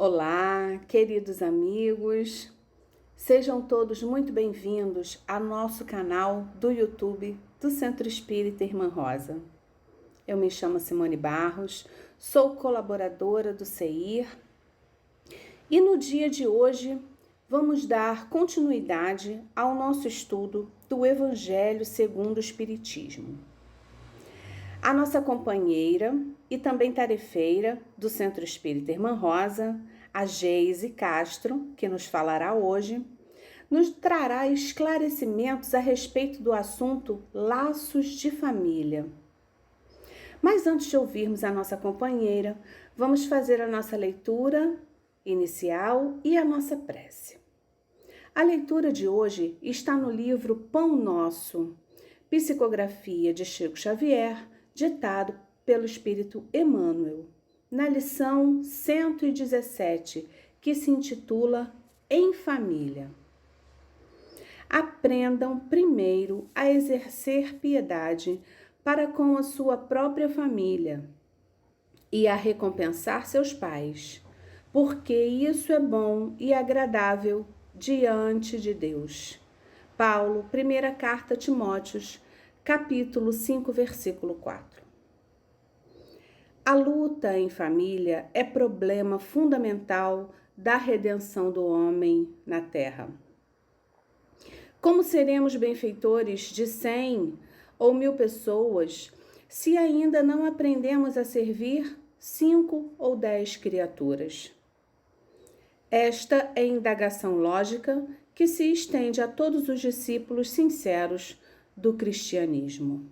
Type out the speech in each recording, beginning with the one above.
Olá, queridos amigos, sejam todos muito bem-vindos ao nosso canal do YouTube do Centro Espírita Irmã Rosa. Eu me chamo Simone Barros, sou colaboradora do CEIR e no dia de hoje vamos dar continuidade ao nosso estudo do Evangelho segundo o Espiritismo. A nossa companheira e também tarefeira do Centro Espírita Irmã Rosa, a Geise Castro, que nos falará hoje, nos trará esclarecimentos a respeito do assunto Laços de Família. Mas antes de ouvirmos a nossa companheira, vamos fazer a nossa leitura inicial e a nossa prece. A leitura de hoje está no livro Pão Nosso, psicografia de Chico Xavier, ditado pelo Espírito Emmanuel, na lição 117, que se intitula Em Família. Aprendam primeiro a exercer piedade para com a sua própria família e a recompensar seus pais, porque isso é bom e agradável diante de Deus. Paulo, primeira carta a Timóteos, capítulo 5, versículo 4. A luta em família é problema fundamental da redenção do homem na Terra. Como seremos benfeitores de 100 ou 1000 pessoas se ainda não aprendemos a servir 5 ou 10 criaturas? Esta é a indagação lógica que se estende a todos os discípulos sinceros do cristianismo.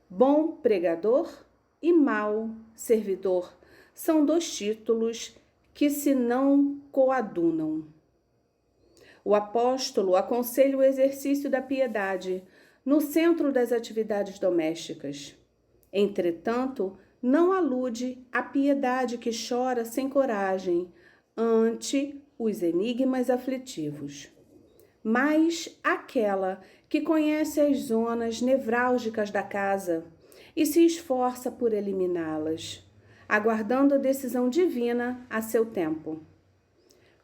Bom pregador e mau servidor são dois títulos que se não coadunam. O apóstolo aconselha o exercício da piedade no centro das atividades domésticas. Entretanto, não alude à piedade que chora sem coragem ante os enigmas aflitivos, mas aquela que conhece as zonas nevrálgicas da casa e se esforça por eliminá-las, aguardando a decisão divina a seu tempo.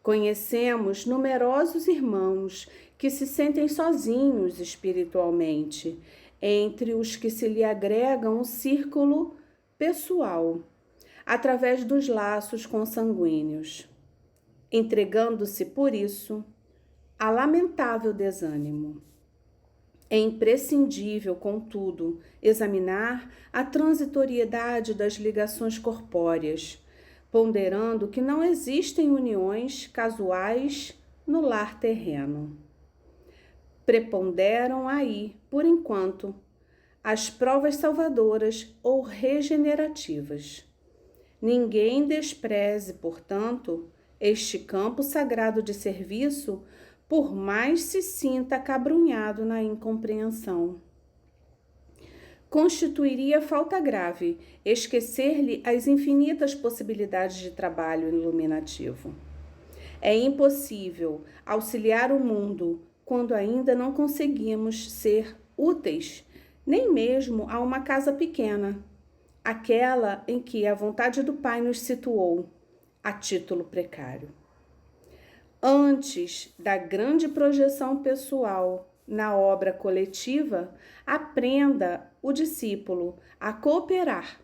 Conhecemos numerosos irmãos que se sentem sozinhos espiritualmente, entre os que se lhe agregam um círculo pessoal, através dos laços consanguíneos, entregando-se por isso a lamentável desânimo. É imprescindível, contudo, examinar a transitoriedade das ligações corpóreas, ponderando que não existem uniões casuais no lar terreno. Preponderam aí, por enquanto, as provas salvadoras ou regenerativas. Ninguém despreze, portanto, este campo sagrado de serviço, por mais se sinta acabrunhado na incompreensão. Constituiria falta grave esquecer-lhe as infinitas possibilidades de trabalho iluminativo. É impossível auxiliar o mundo quando ainda não conseguimos ser úteis, nem mesmo a uma casa pequena, aquela em que a vontade do Pai nos situou, a título precário. Antes da grande projeção pessoal na obra coletiva, aprenda o discípulo a cooperar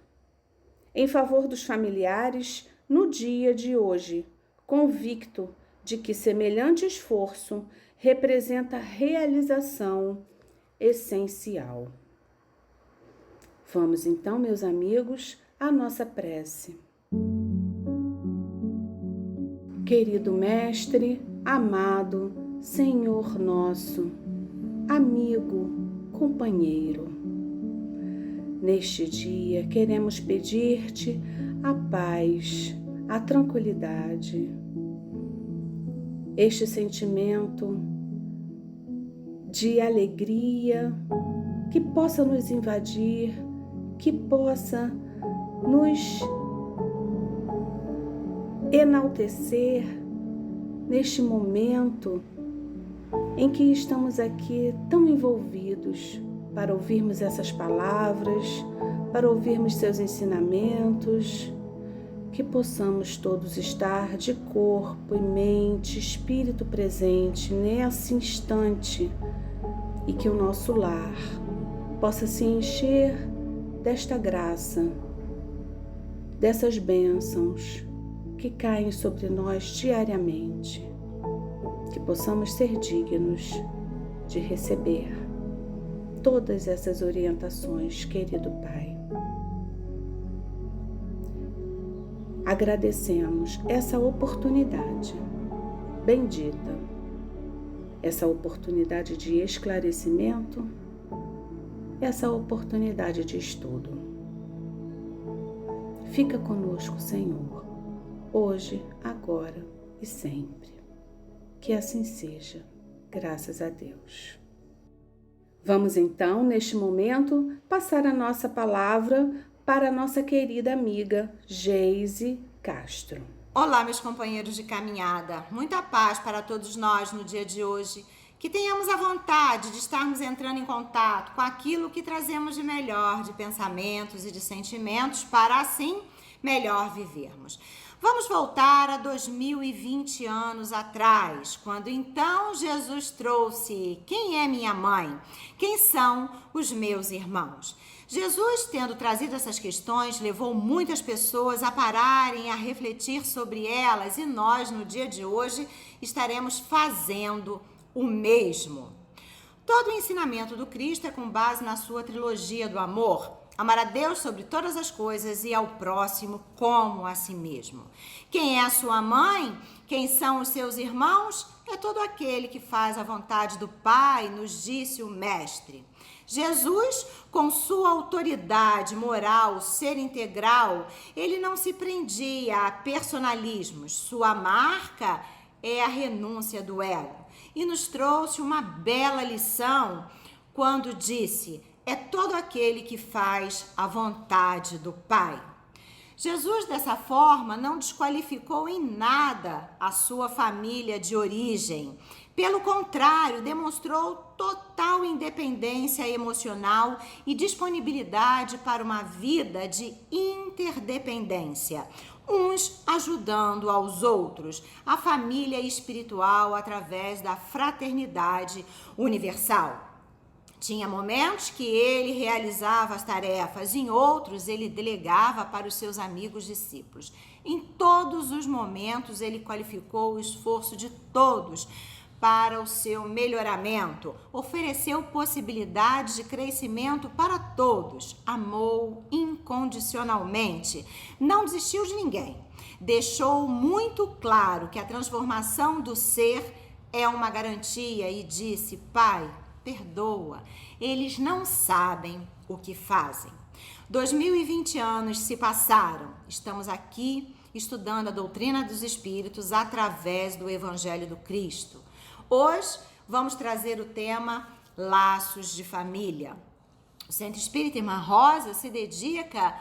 em favor dos familiares no dia de hoje, convicto de que semelhante esforço representa realização essencial. Vamos então, meus amigos, à nossa prece. Querido Mestre, amado Senhor nosso, amigo, companheiro, neste dia queremos pedir-te a paz, a tranquilidade, este sentimento de alegria que possa nos invadir, que possa nos enaltecer neste momento em que estamos aqui tão envolvidos para ouvirmos essas palavras, para ouvirmos seus ensinamentos, que possamos todos estar de corpo e mente, espírito presente nesse instante e que o nosso lar possa se encher desta graça, dessas bênçãos que caem sobre nós diariamente, que possamos ser dignos de receber todas essas orientações, querido Pai. Agradecemos essa oportunidade bendita, essa oportunidade de esclarecimento, essa oportunidade de estudo. Fica conosco, Senhor, hoje, agora e sempre. Que assim seja, graças a Deus. Vamos então, neste momento, passar a nossa palavra para a nossa querida amiga Geise Castro. Olá, meus companheiros de caminhada. Muita paz para todos nós no dia de hoje. Que tenhamos a vontade de estarmos entrando em contato com aquilo que trazemos de melhor, de pensamentos e de sentimentos, para assim melhor vivermos. Vamos voltar a 2020 anos atrás, quando então Jesus trouxe: quem é minha mãe? Quem são os meus irmãos? Jesus, tendo trazido essas questões, levou muitas pessoas a pararem, a refletir sobre elas, e nós, no dia de hoje, estaremos fazendo o mesmo. Todo o ensinamento do Cristo é com base na sua trilogia do amor: amar a Deus sobre todas as coisas e ao próximo como a si mesmo. Quem é a sua mãe? Quem são os seus irmãos? É todo aquele que faz a vontade do Pai, nos disse o Mestre. Jesus, com sua autoridade moral, ser integral, ele não se prendia a personalismos. Sua marca é a renúncia do ego. E nos trouxe uma bela lição quando disse: é todo aquele que faz a vontade do Pai. Jesus, dessa forma, não desqualificou em nada a sua família de origem. Pelo contrário, demonstrou total independência emocional e disponibilidade para uma vida de interdependência, uns ajudando aos outros, a família espiritual através da fraternidade universal. Tinha momentos que ele realizava as tarefas, em outros ele delegava para os seus amigos discípulos. Em todos os momentos ele qualificou o esforço de todos para o seu melhoramento, ofereceu possibilidades de crescimento para todos, amou incondicionalmente, não desistiu de ninguém. Deixou muito claro que a transformação do ser é uma garantia e disse: Pai, perdoa, eles não sabem o que fazem. 2020 anos se passaram, estamos aqui estudando a doutrina dos Espíritos através do Evangelho do Cristo. Hoje vamos trazer o tema Laços de Família. O Centro Espírita Irmã Rosa se dedica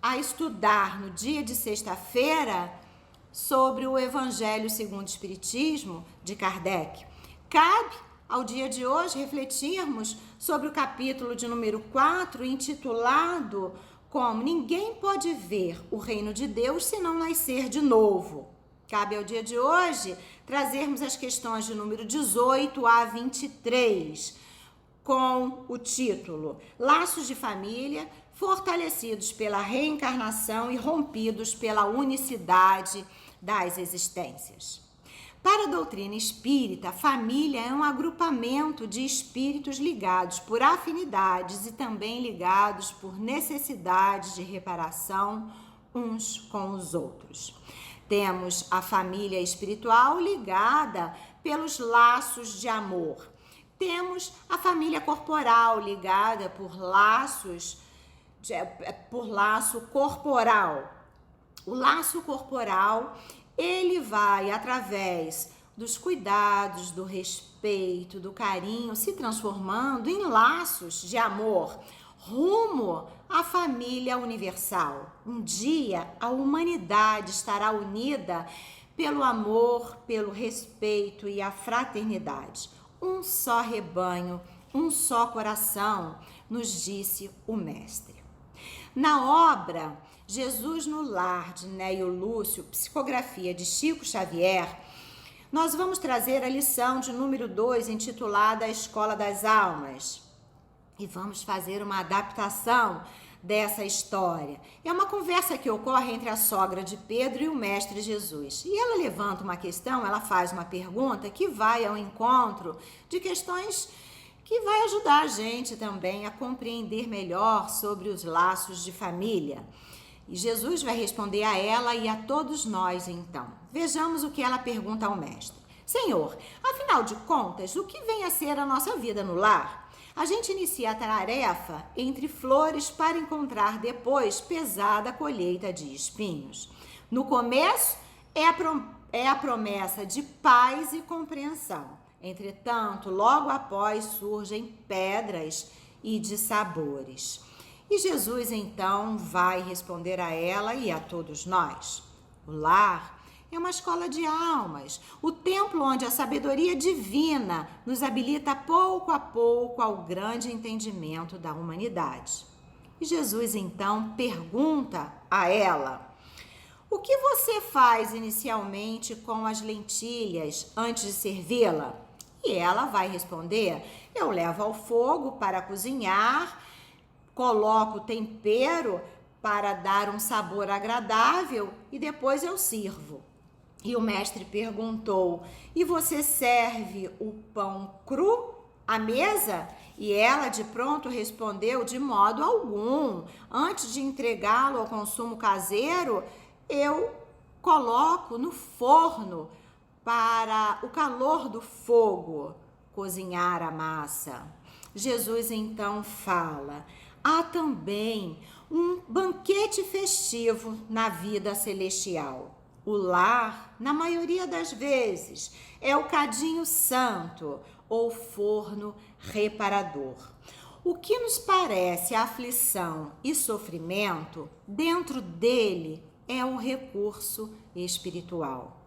a estudar no dia de sexta-feira sobre o Evangelho segundo o Espiritismo de Kardec. Cabe ao dia de hoje refletirmos sobre o capítulo de número 4, intitulado como Ninguém pode ver o reino de Deus se não nascer de novo. Cabe ao dia de hoje trazermos as questões de número 18 a 23, com o título Laços de Família, fortalecidos pela reencarnação e rompidos pela unicidade das existências. Para a doutrina espírita, a família é um agrupamento de espíritos ligados por afinidades e também ligados por necessidades de reparação uns com os outros. Temos a família espiritual ligada pelos laços de amor. Temos a família corporal ligada por laço corporal. O laço corporal, ele vai através dos cuidados, do respeito, do carinho, se transformando em laços de amor, rumo à família universal. Um dia a humanidade estará unida pelo amor, pelo respeito e a fraternidade. Um só rebanho, um só coração, nos disse o Mestre. Na obra Jesus no Lar, de Neio Lúcio, psicografia de Chico Xavier, nós vamos trazer a lição de número 2, intitulada A Escola das Almas. E vamos fazer uma adaptação dessa história. É uma conversa que ocorre entre a sogra de Pedro e o Mestre Jesus. E ela levanta uma questão, ela faz uma pergunta que vai ao encontro de questões que vai ajudar a gente também a compreender melhor sobre os laços de família. E Jesus vai responder a ela e a todos nós, então. Vejamos o que ela pergunta ao Mestre. Senhor, afinal de contas, o que vem a ser a nossa vida no lar? A gente inicia a tarefa entre flores para encontrar depois pesada colheita de espinhos. No começo é a promessa de paz e compreensão. Entretanto, logo após surgem pedras e dissabores. E Jesus então vai responder a ela e a todos nós. O lar é uma escola de almas, o templo onde a sabedoria divina nos habilita pouco a pouco ao grande entendimento da humanidade. E Jesus então pergunta a ela: o que você faz inicialmente com as lentilhas antes de servi-la? E ela vai responder: eu levo ao fogo para cozinhar, coloco tempero para dar um sabor agradável e depois eu sirvo. E o mestre perguntou: e você serve o pão cru à mesa? E ela de pronto respondeu: de modo algum. Antes de entregá-lo ao consumo caseiro, eu coloco no forno para o calor do fogo cozinhar a massa. Jesus então fala: há também um banquete festivo na vida celestial. O lar, na maioria das vezes, é o cadinho santo ou forno reparador. O que nos parece aflição e sofrimento, dentro dele é o recurso espiritual.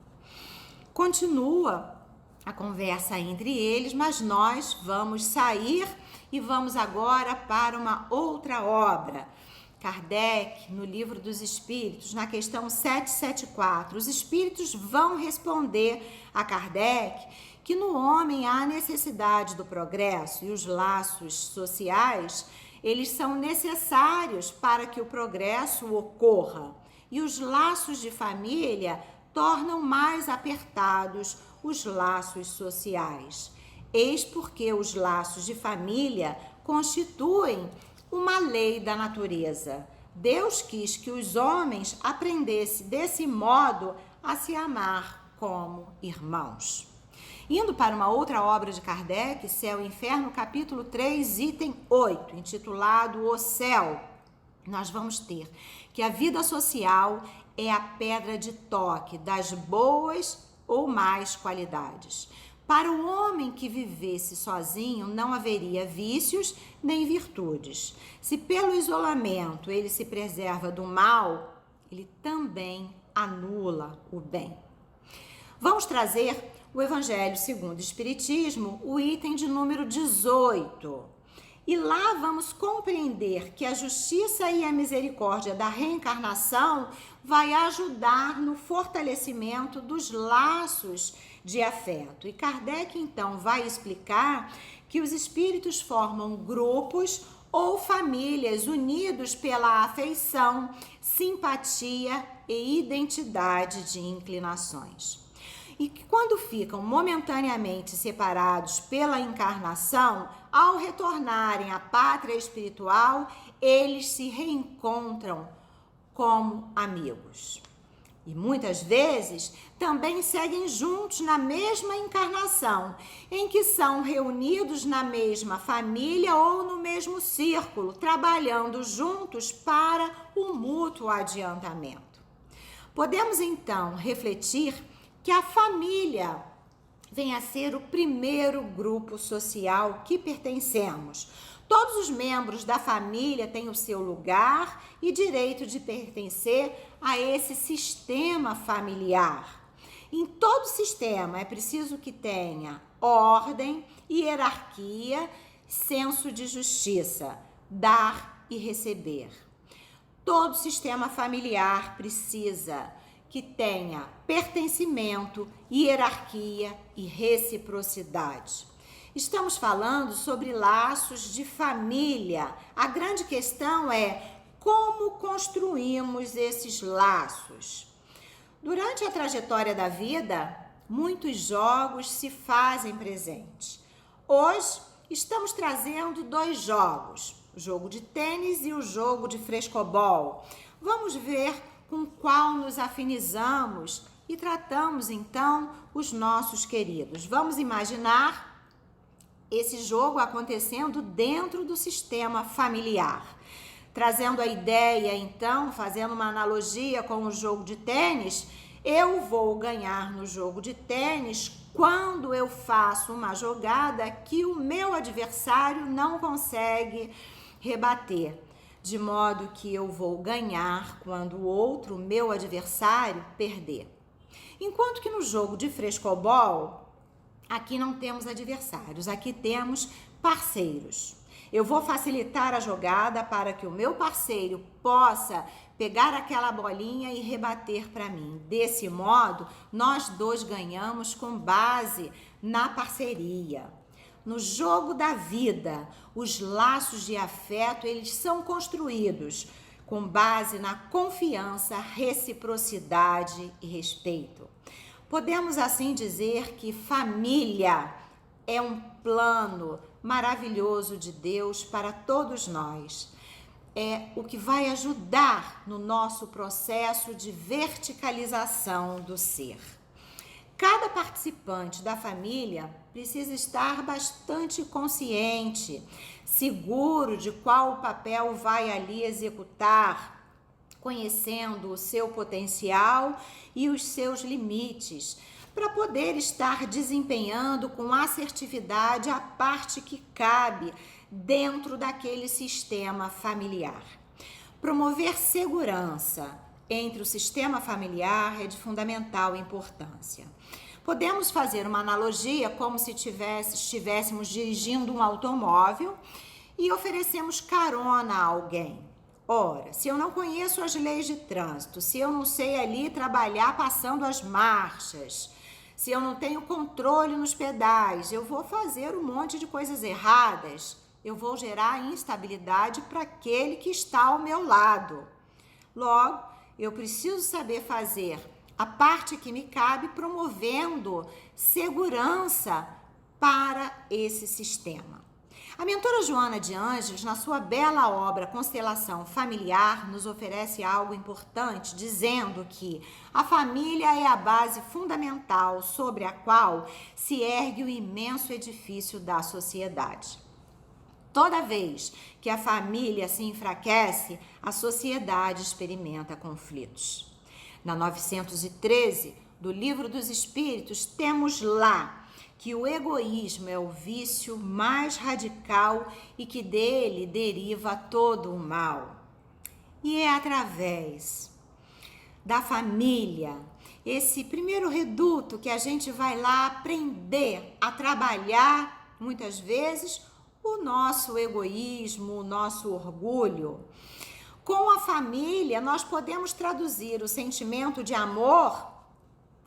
Continua a conversa entre eles, mas nós vamos sair e vamos agora para uma outra obra. Kardec, no Livro dos Espíritos, na questão 774, os espíritos vão responder a Kardec que no homem há a necessidade do progresso e os laços sociais, eles são necessários para que o progresso ocorra. E os laços de família tornam mais apertados os laços sociais. Eis porque os laços de família constituem uma lei da natureza. Deus quis que os homens aprendessem desse modo a se amar como irmãos. Indo para uma outra obra de Kardec, Céu e Inferno, capítulo 3, item 8, intitulado O Céu, nós vamos ter que a vida social é a pedra de toque das boas ou más qualidades. Para o homem que vivesse sozinho, não haveria vícios nem virtudes. Se pelo isolamento ele se preserva do mal, ele também anula o bem. Vamos trazer o Evangelho segundo o Espiritismo, o item de número 18. E lá vamos compreender que a justiça e a misericórdia da reencarnação vai ajudar no fortalecimento dos laços de afeto. E Kardec, então, vai explicar que os espíritos formam grupos ou famílias unidos pela afeição, simpatia e identidade de inclinações. e que quando ficam momentaneamente separados pela encarnação, ao retornarem à pátria espiritual, eles se reencontram como amigos. E muitas vezes também seguem juntos na mesma encarnação, em que são reunidos na mesma família ou no mesmo círculo, trabalhando juntos para o mútuo adiantamento. Podemos então refletir que a família vem a ser o primeiro grupo social que pertencemos. Todos os membros da família têm o seu lugar e direito de pertencer a esse sistema familiar. Em todo sistema é preciso que tenha ordem, hierarquia, senso de justiça, dar e receber. Todo sistema familiar precisa que tenha pertencimento, hierarquia e reciprocidade. Estamos falando sobre laços de família. A grande questão é como construímos esses laços. Durante a trajetória da vida, muitos jogos se fazem presentes. Hoje, estamos trazendo 2 jogos, o jogo de tênis e o jogo de frescobol. Vamos ver com qual nos afinizamos e tratamos, então, os nossos queridos. Vamos imaginar esse jogo acontecendo dentro do sistema familiar. Trazendo a ideia, então, fazendo uma analogia com o jogo de tênis, eu vou ganhar no jogo de tênis quando eu faço uma jogada que o meu adversário não consegue rebater. De modo que eu vou ganhar quando o outro, meu adversário, perder. Enquanto que no jogo de frescobol, aqui não temos adversários, aqui temos parceiros. Eu vou facilitar a jogada para que o meu parceiro possa pegar aquela bolinha e rebater para mim. Desse modo, nós 2 ganhamos com base na parceria. No jogo da vida, os laços de afeto, eles são construídos com base na confiança, reciprocidade e respeito. Podemos assim dizer que família é um plano maravilhoso de Deus para todos nós. É o que vai ajudar no nosso processo de verticalização do ser. Cada participante da família precisa estar bastante consciente, seguro de qual papel vai ali executar, conhecendo o seu potencial e os seus limites, para poder estar desempenhando com assertividade a parte que cabe dentro daquele sistema familiar. Promover segurança entre o sistema familiar é de fundamental importância. Podemos fazer uma analogia como se estivéssemos dirigindo um automóvel e oferecemos carona a alguém. Ora, se eu não conheço as leis de trânsito, se eu não sei ali trabalhar passando as marchas, se eu não tenho controle nos pedais, eu vou fazer um monte de coisas erradas, eu vou gerar instabilidade para aquele que está ao meu lado. Logo, eu preciso saber fazer a parte que me cabe, promovendo segurança para esse sistema. A mentora Joana de Ângeles, na sua bela obra Constelação Familiar, nos oferece algo importante, dizendo que a família é a base fundamental sobre a qual se ergue o imenso edifício da sociedade. Toda vez que a família se enfraquece, a sociedade experimenta conflitos. Na 913 do Livro dos Espíritos, temos lá que o egoísmo é o vício mais radical e que dele deriva todo o mal. E é através da família, esse primeiro reduto que a gente vai lá aprender a trabalhar, muitas vezes, o nosso egoísmo, o nosso orgulho. Com a família, nós podemos traduzir o sentimento de amor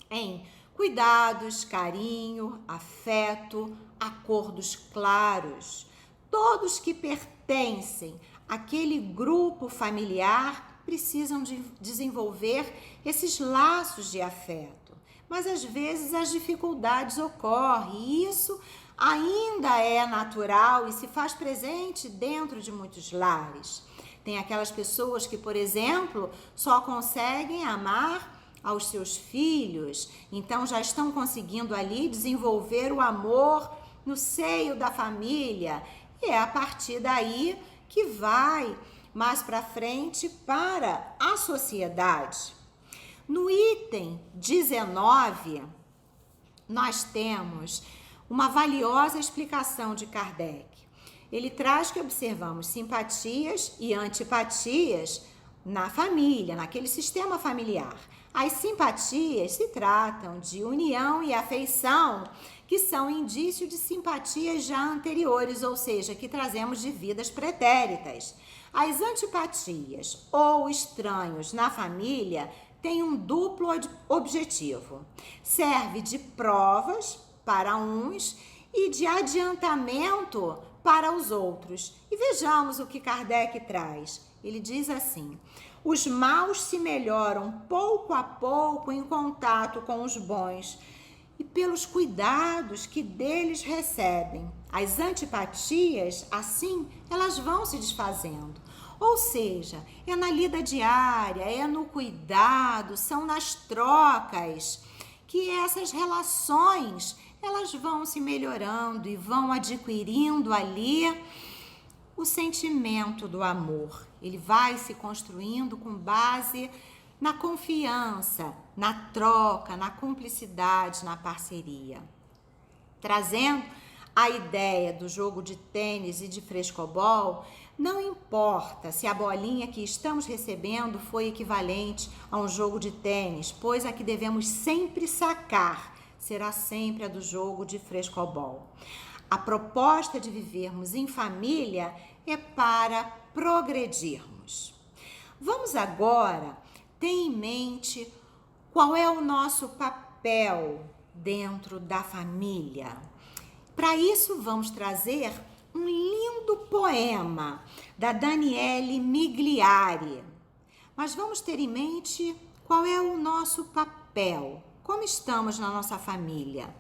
em cuidados, carinho, afeto, acordos claros. Todos que pertencem àquele grupo familiar precisam de desenvolver esses laços de afeto. mas às vezes as dificuldades ocorrem e isso ainda é natural e se faz presente dentro de muitos lares. Tem aquelas pessoas que, por exemplo, só conseguem amar aos seus filhos, então já estão conseguindo ali desenvolver o amor no seio da família e é a partir daí que vai mais para frente para a sociedade. No item 19, nós temos uma valiosa explicação de Kardec. Ele traz que observamos simpatias e antipatias na família, naquele sistema familiar. As simpatias se tratam de união e afeição, que são indício de simpatias já anteriores, ou seja, que trazemos de vidas pretéritas. As antipatias ou estranhos na família têm um duplo objetivo. Serve de provas para uns e de adiantamento para os outros. E vejamos o que Kardec traz. Ele diz assim: os maus se melhoram pouco a pouco em contato com os bons e pelos cuidados que deles recebem. As antipatias, assim, elas vão se desfazendo. Ou seja, é na lida diária, é no cuidado, são nas trocas que essas relações elas vão se melhorando e vão adquirindo ali o sentimento do amor. Ele vai se construindo com base na confiança, na troca, na cumplicidade, na parceria. Trazendo a ideia do jogo de tênis e de frescobol, não importa se a bolinha que estamos recebendo foi equivalente a um jogo de tênis, pois a que devemos sempre sacar será sempre a do jogo de frescobol. A proposta de vivermos em família é para progredirmos. Vamos agora ter em mente qual é o nosso papel dentro da família. Para isso, vamos trazer um lindo poema da Daniele Migliari. Mas vamos ter em mente qual é o nosso papel, como estamos na nossa família.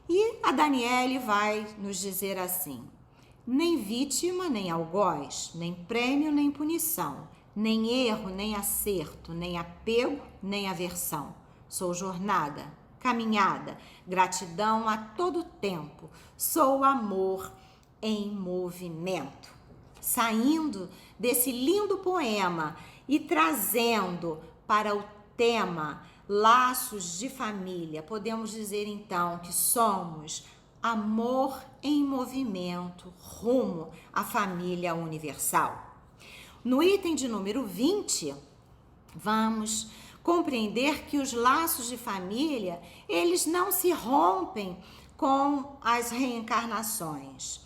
E a Daniele vai nos dizer assim: nem vítima, nem algoz, nem prêmio, nem punição, nem erro, nem acerto, nem apego, nem aversão. Sou jornada, caminhada, gratidão a todo tempo. Sou amor em movimento. Saindo desse lindo poema e trazendo para o tema laços de família, podemos dizer então que somos amor em movimento rumo à família universal. No item de número 20, vamos compreender que os laços de família, eles não se rompem com as reencarnações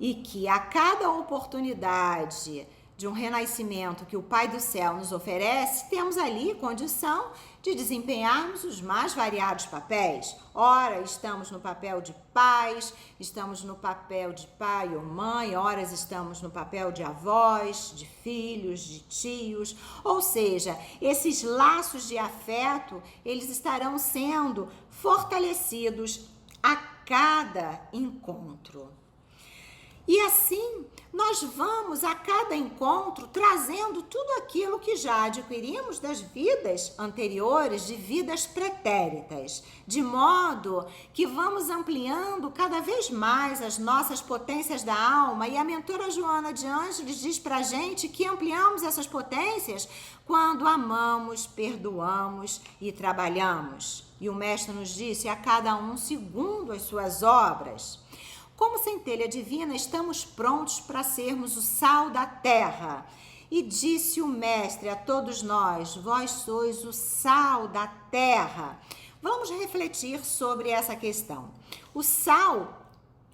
e que a cada oportunidade de um renascimento que o Pai do Céu nos oferece, temos ali condição de desempenharmos os mais variados papéis. Ora, estamos no papel de pais, estamos no papel de pai ou mãe, ora estamos no papel de avós, de filhos, de tios. Ou seja, esses laços de afeto, eles estarão sendo fortalecidos a cada encontro. E assim, nós vamos a cada encontro trazendo tudo aquilo que já adquirimos das vidas anteriores, de vidas pretéritas, de modo que vamos ampliando cada vez mais as nossas potências da alma. E a mentora Joana de Ângeles diz pra gente que ampliamos essas potências quando amamos, perdoamos e trabalhamos. E o mestre nos disse: a cada um segundo as suas obras. Como centelha divina, estamos prontos para sermos o sal da terra. E disse o mestre a todos nós: vós sois o sal da terra. Vamos refletir sobre essa questão. O sal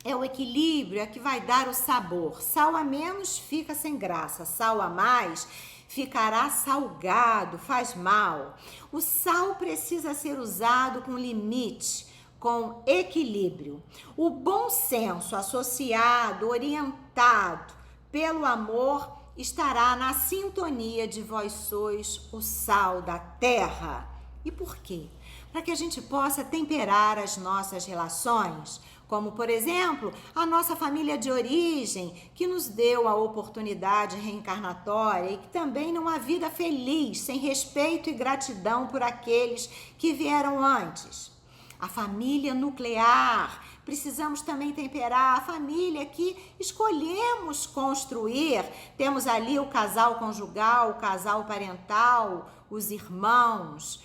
é o equilíbrio, é que vai dar o sabor. Sal a menos fica sem graça, sal a mais ficará salgado, faz mal. O sal precisa ser usado com limite, com equilíbrio. O bom senso associado, orientado pelo amor, estará na sintonia de vós sois o sal da terra. E por quê? Para que a gente possa temperar as nossas relações, como, por exemplo, a nossa família de origem, que nos deu a oportunidade reencarnatória e que também não há vida feliz sem respeito e gratidão por aqueles que vieram antes. A família nuclear, precisamos também temperar a família que escolhemos construir. Temos ali o casal conjugal, o casal parental, os irmãos.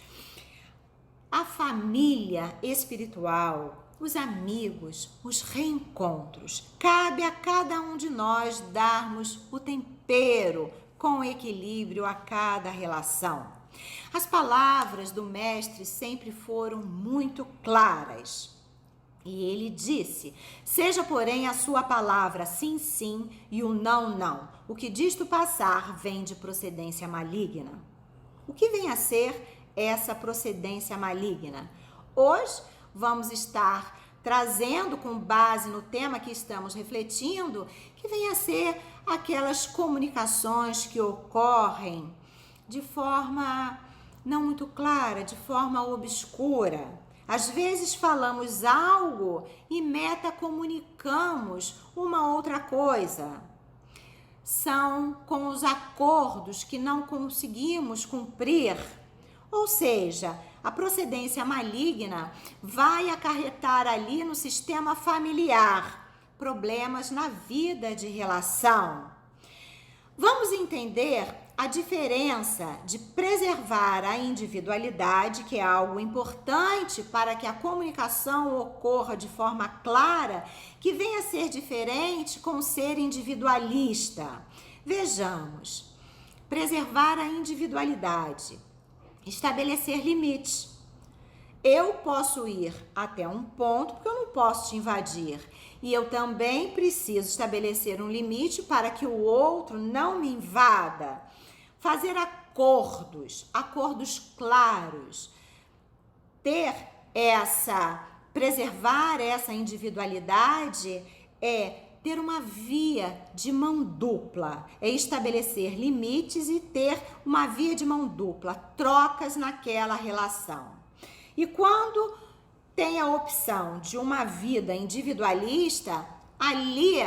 A família espiritual, os amigos, os reencontros. Cabe a cada um de nós darmos o tempero com equilíbrio a cada relação. As palavras do mestre sempre foram muito claras. E ele disse: seja, porém, a sua palavra sim, sim e o não, não. O que disto passar vem de procedência maligna. O que vem a ser essa procedência maligna? Hoje vamos estar trazendo, com base no tema que estamos refletindo, que vem a ser aquelas comunicações que ocorrem de forma não muito clara, de forma obscura. Às vezes falamos algo e metacomunicamos uma outra coisa. São com os acordos que não conseguimos cumprir. Ou seja, a procedência maligna vai acarretar ali no sistema familiar problemas na vida de relação. Vamos entender a diferença de preservar a individualidade, que é algo importante para que a comunicação ocorra de forma clara, que venha a ser diferente com o ser individualista. Vejamos, preservar a individualidade, estabelecer limites. Eu posso ir até um ponto porque eu não posso te invadir. E eu também preciso estabelecer um limite para que o outro não me invada. Fazer acordos claros. Preservar essa individualidade é ter uma via de mão dupla, é estabelecer limites e ter uma via de mão dupla, trocas naquela relação. E quando tem a opção de uma vida individualista, ali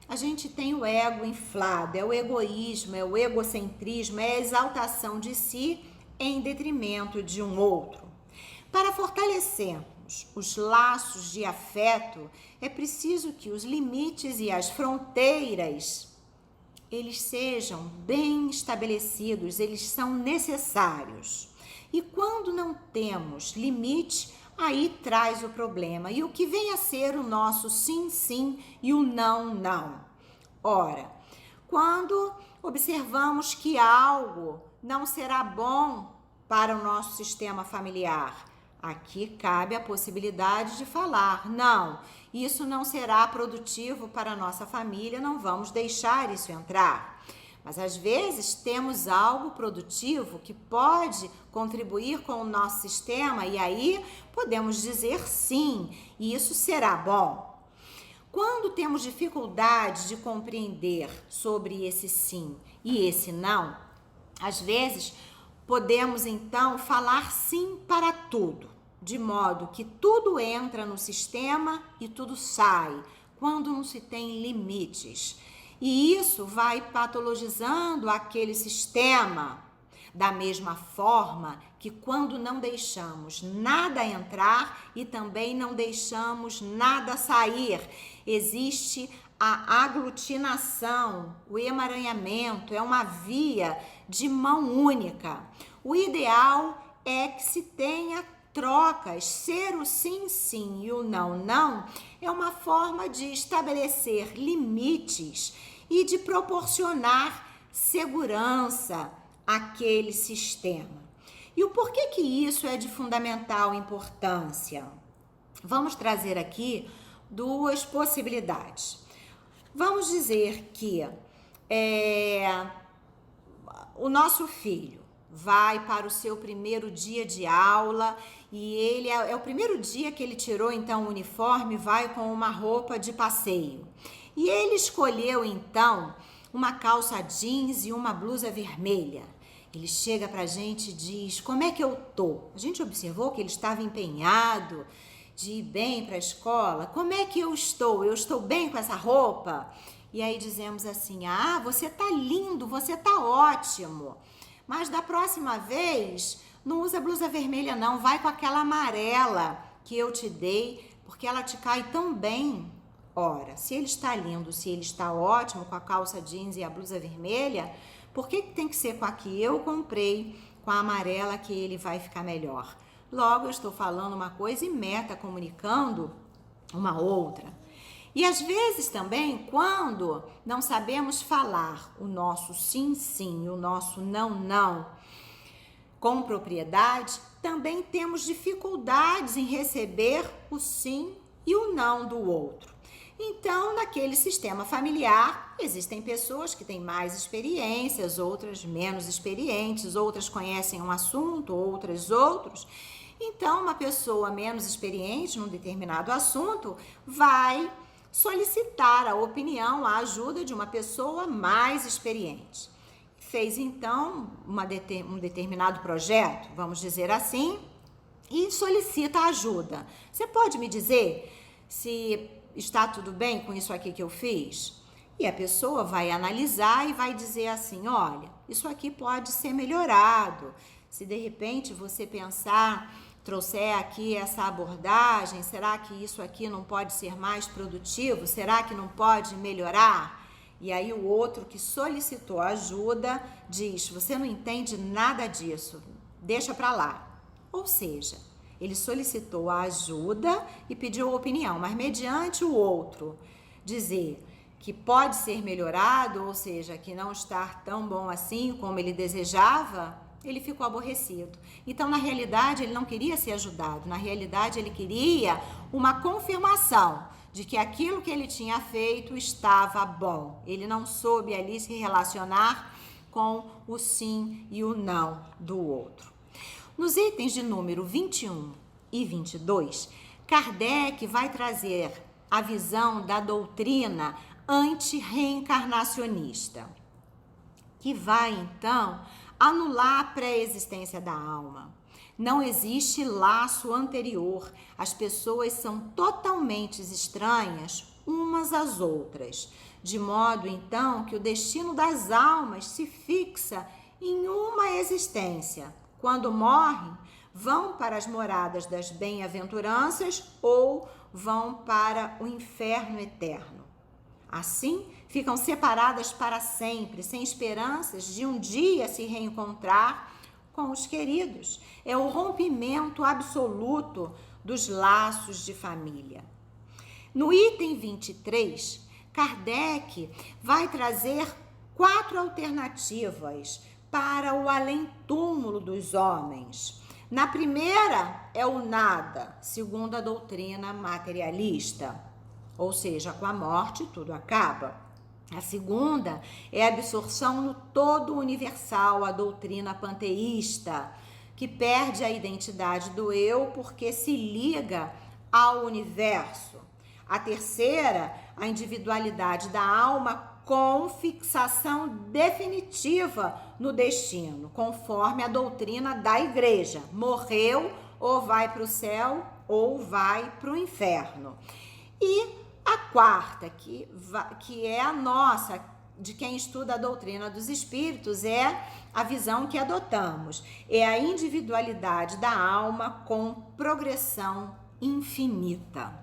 a gente tem o ego inflado, é o egoísmo, é o egocentrismo, é a exaltação de si em detrimento de um outro. Para fortalecermos os laços de afeto, é preciso que os limites e as fronteiras, eles sejam bem estabelecidos, eles são necessários. E quando não temos limite, aí traz o problema. E o que vem a ser o nosso sim, sim e o não, não? Ora, quando observamos que algo não será bom para o nosso sistema familiar, aqui cabe a possibilidade de falar: não, isso não será produtivo para a nossa família, não vamos deixar isso entrar. Mas às vezes temos algo produtivo que pode contribuir com o nosso sistema e aí podemos dizer sim, e isso será bom. Quando temos dificuldade de compreender sobre esse sim e esse não, às vezes podemos então falar sim para tudo, de modo que tudo entra no sistema e tudo sai, quando não se tem limites. E isso vai patologizando aquele sistema, da mesma forma que quando não deixamos nada entrar e também não deixamos nada sair, existe a aglutinação, o emaranhamento, é uma via de mão única. O ideal é que se tenha trocas, ser o sim, sim e o não, não, é uma forma de estabelecer limites e de proporcionar segurança àquele sistema. E o porquê que isso é de fundamental importância? Vamos trazer aqui duas possibilidades. Vamos dizer que o nosso filho vai para o seu primeiro dia de aula e ele é o primeiro dia que ele tirou então o uniforme, vai com uma roupa de passeio. E ele escolheu então uma calça jeans e uma blusa vermelha. Ele chega pra gente e diz: como é que eu tô? A gente observou que ele estava empenhado de ir bem para a escola. Como é que eu estou? Eu estou bem com essa roupa? E aí dizemos assim: ah, você tá lindo, você tá ótimo. Mas da próxima vez, não usa blusa vermelha não, vai com aquela amarela que eu te dei, porque ela te cai tão bem. Ora, se ele está lindo, se ele está ótimo com a calça jeans e a blusa vermelha, por que tem que ser com a que eu comprei, com a amarela, que ele vai ficar melhor? Logo, eu estou falando uma coisa e Meta comunicando uma outra. E às vezes também, quando não sabemos falar o nosso sim, sim e o nosso não, não com propriedade, também temos dificuldades em receber o sim e o não do outro. Então, naquele sistema familiar, existem pessoas que têm mais experiências, outras menos experientes, outras conhecem um assunto, outras outros. Então, uma pessoa menos experiente num determinado assunto vai solicitar a opinião, a ajuda de uma pessoa mais experiente. Fez então um determinado projeto, vamos dizer assim, e solicita ajuda. Você pode me dizer se está tudo bem com isso aqui que eu fiz? E a pessoa vai analisar e vai dizer assim: olha, isso aqui pode ser melhorado. Se de repente você pensar, trouxer aqui essa abordagem, será que isso aqui não pode ser mais produtivo? Será que não pode melhorar? E aí o outro que solicitou ajuda diz: você não entende nada disso, deixa pra lá. Ou seja, ele solicitou a ajuda e pediu a opinião, mas mediante o outro dizer que pode ser melhorado, ou seja, que não está tão bom assim como ele desejava, ele ficou aborrecido. Então, na realidade, ele não queria ser ajudado. Na realidade, ele queria uma confirmação de que aquilo que ele tinha feito estava bom. Ele não soube ali se relacionar com o sim e o não do outro. Nos itens de número 21 e 22, Kardec vai trazer a visão da doutrina anti-reencarnacionista, que vai, então, anular a pré-existência da alma. Não existe laço anterior. As pessoas são totalmente estranhas umas às outras, de modo, então, que o destino das almas se fixa em uma existência. Quando morrem, vão para as moradas das bem-aventuranças ou vão para o inferno eterno. Assim, ficam separadas para sempre, sem esperanças de um dia se reencontrar com os queridos. É o rompimento absoluto dos laços de família. No item 23, Kardec vai trazer 4 alternativas para o além-túmulo dos homens. Na primeira é o nada, segundo a doutrina materialista, ou seja, com a morte tudo acaba. A segunda é a absorção no todo universal, a doutrina panteísta, que perde a identidade do eu porque se liga ao universo. A terceira, a individualidade da alma com fixação definitiva no destino, conforme a doutrina da igreja. Morreu, ou vai para o céu, ou vai para o inferno. E a quarta, que é a nossa, de quem estuda a doutrina dos espíritos, é a visão que adotamos. É a individualidade da alma com progressão infinita.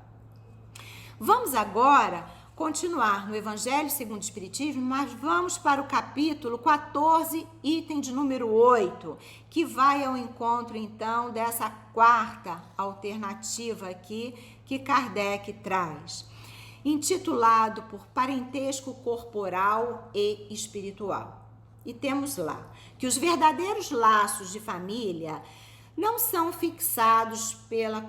Vamos agora continuar no Evangelho segundo o Espiritismo, mas vamos para o capítulo 14, item de número 8, que vai ao encontro, então, dessa quarta alternativa aqui que Kardec traz, intitulado por Parentesco Corporal e Espiritual. E temos lá que os verdadeiros laços de família não são fixados pela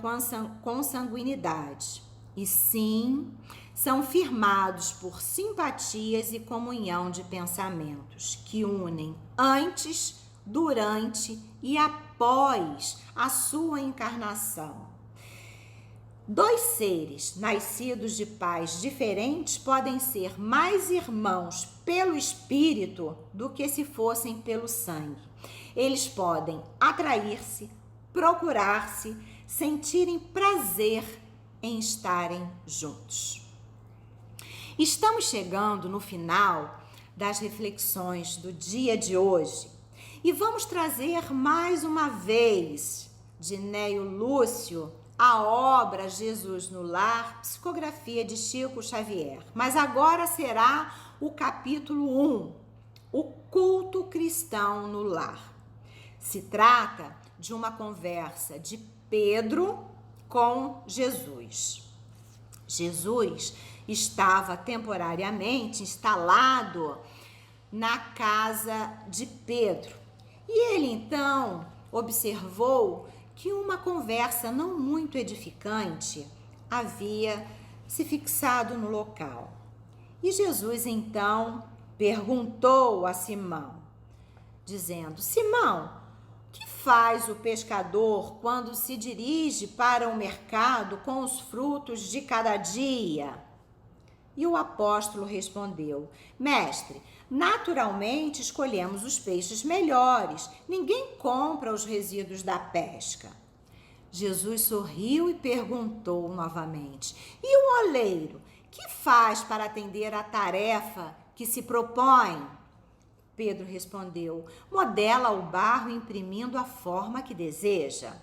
consanguinidade, e sim são firmados por simpatias e comunhão de pensamentos que unem antes, durante e após a sua encarnação. 2 seres nascidos de pais diferentes podem ser mais irmãos pelo espírito do que se fossem pelo sangue. Eles podem atrair-se, procurar-se, sentirem prazer em estarem juntos. Estamos chegando no final das reflexões do dia de hoje e vamos trazer mais uma vez de Neio Lúcio a obra Jesus no Lar, psicografia de Chico Xavier. Mas agora será o capítulo 1, o culto cristão no lar. Se trata de uma conversa de Pedro com Jesus. Jesus estava temporariamente instalado na casa de Pedro. E ele então observou que uma conversa não muito edificante havia se fixado no local. E Jesus então perguntou a Simão, dizendo: Simão, o que faz o pescador quando se dirige para o mercado com os frutos de cada dia? E o apóstolo respondeu: Mestre, naturalmente escolhemos os peixes melhores. Ninguém compra os resíduos da pesca. Jesus sorriu e perguntou novamente: E o oleiro, que faz para atender à tarefa que se propõe? Pedro respondeu: modela o barro imprimindo a forma que deseja.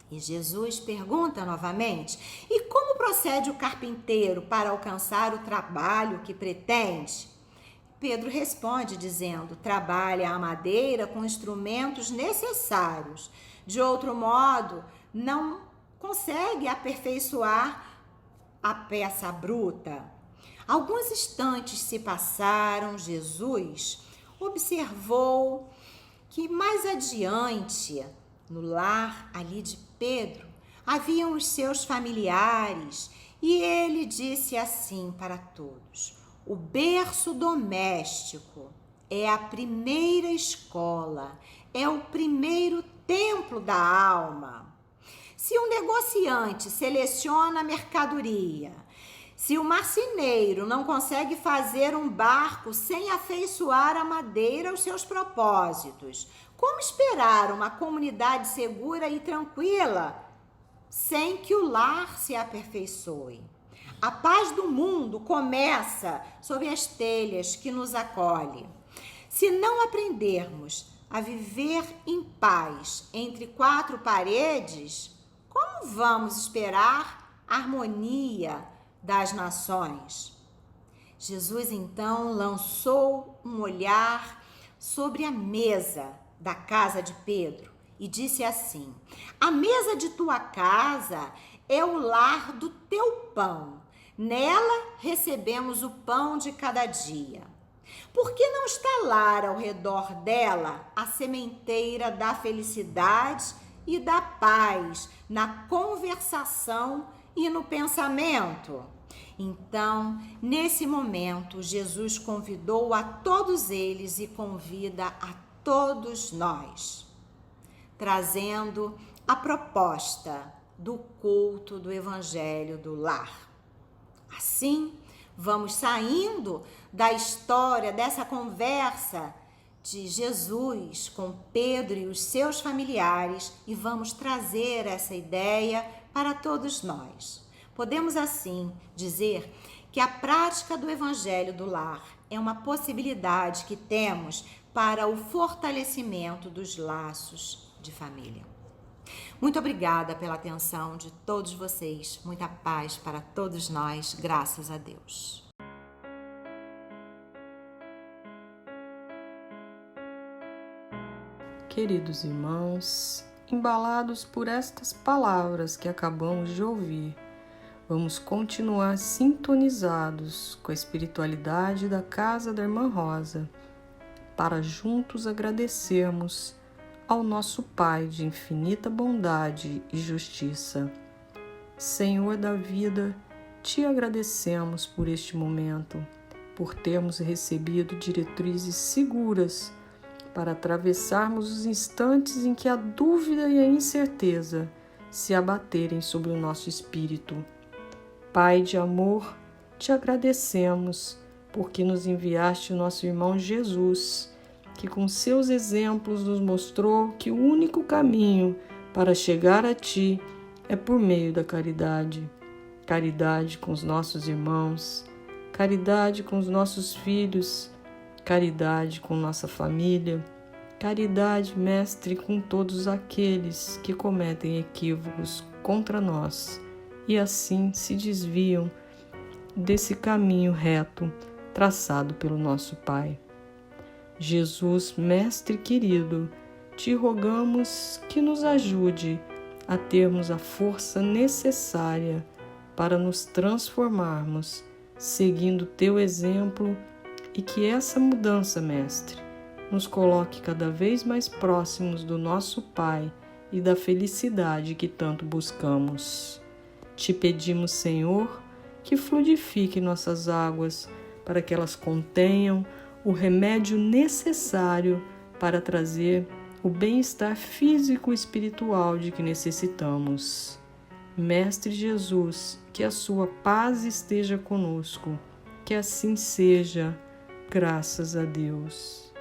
E Jesus pergunta novamente: e como procede o carpinteiro para alcançar o trabalho que pretende? Pedro responde dizendo: trabalha a madeira com instrumentos necessários. De outro modo, não consegue aperfeiçoar a peça bruta. Alguns instantes se passaram. Jesus observou que mais adiante, no lar ali de Pedro, haviam os seus familiares, e ele disse assim para todos: o berço doméstico é a primeira escola, é o primeiro templo da alma. Se um negociante seleciona a mercadoria, se o marceneiro não consegue fazer um barco sem afeiçoar a madeira aos seus propósitos, como esperar uma comunidade segura e tranquila sem que o lar se aperfeiçoe? A paz do mundo começa sob as telhas que nos acolhe. Se não aprendermos a viver em paz entre quatro paredes, como vamos esperar a harmonia das nações? Jesus então lançou um olhar sobre a mesa da casa de Pedro e disse assim: a mesa de tua casa é o lar do teu pão. Nela recebemos o pão de cada dia. Por que não instalar ao redor dela a sementeira da felicidade e da paz na conversação e no pensamento? Então, nesse momento, Jesus convidou a todos eles e convida a todos nós, trazendo a proposta do culto do Evangelho do Lar. Assim, vamos saindo da história dessa conversa de Jesus com Pedro e os seus familiares e vamos trazer essa ideia para todos nós. Podemos assim dizer que a prática do Evangelho do Lar é uma possibilidade que temos para o fortalecimento dos laços de família. Muito obrigada pela atenção de todos vocês. Muita paz para todos nós, graças a Deus. Queridos irmãos, embalados por estas palavras que acabamos de ouvir, vamos continuar sintonizados com a espiritualidade da Casa da Irmã Rosa, para juntos agradecermos ao nosso Pai de infinita bondade e justiça. Senhor da vida, te agradecemos por este momento, por termos recebido diretrizes seguras para atravessarmos os instantes em que a dúvida e a incerteza se abaterem sobre o nosso espírito. Pai de amor, te agradecemos porque nos enviaste o nosso irmão Jesus que com seus exemplos nos mostrou que o único caminho para chegar a Ti é por meio da caridade. Caridade com os nossos irmãos, caridade com os nossos filhos, caridade com nossa família, caridade, Mestre, com todos aqueles que cometem equívocos contra nós e assim se desviam desse caminho reto traçado pelo nosso Pai. Jesus, Mestre querido, te rogamos que nos ajude a termos a força necessária para nos transformarmos, seguindo teu exemplo, e que essa mudança, Mestre, nos coloque cada vez mais próximos do nosso Pai e da felicidade que tanto buscamos. Te pedimos, Senhor, que fluidifique nossas águas para que elas contenham o remédio necessário para trazer o bem-estar físico e espiritual de que necessitamos. Mestre Jesus, que a sua paz esteja conosco, que assim seja, graças a Deus.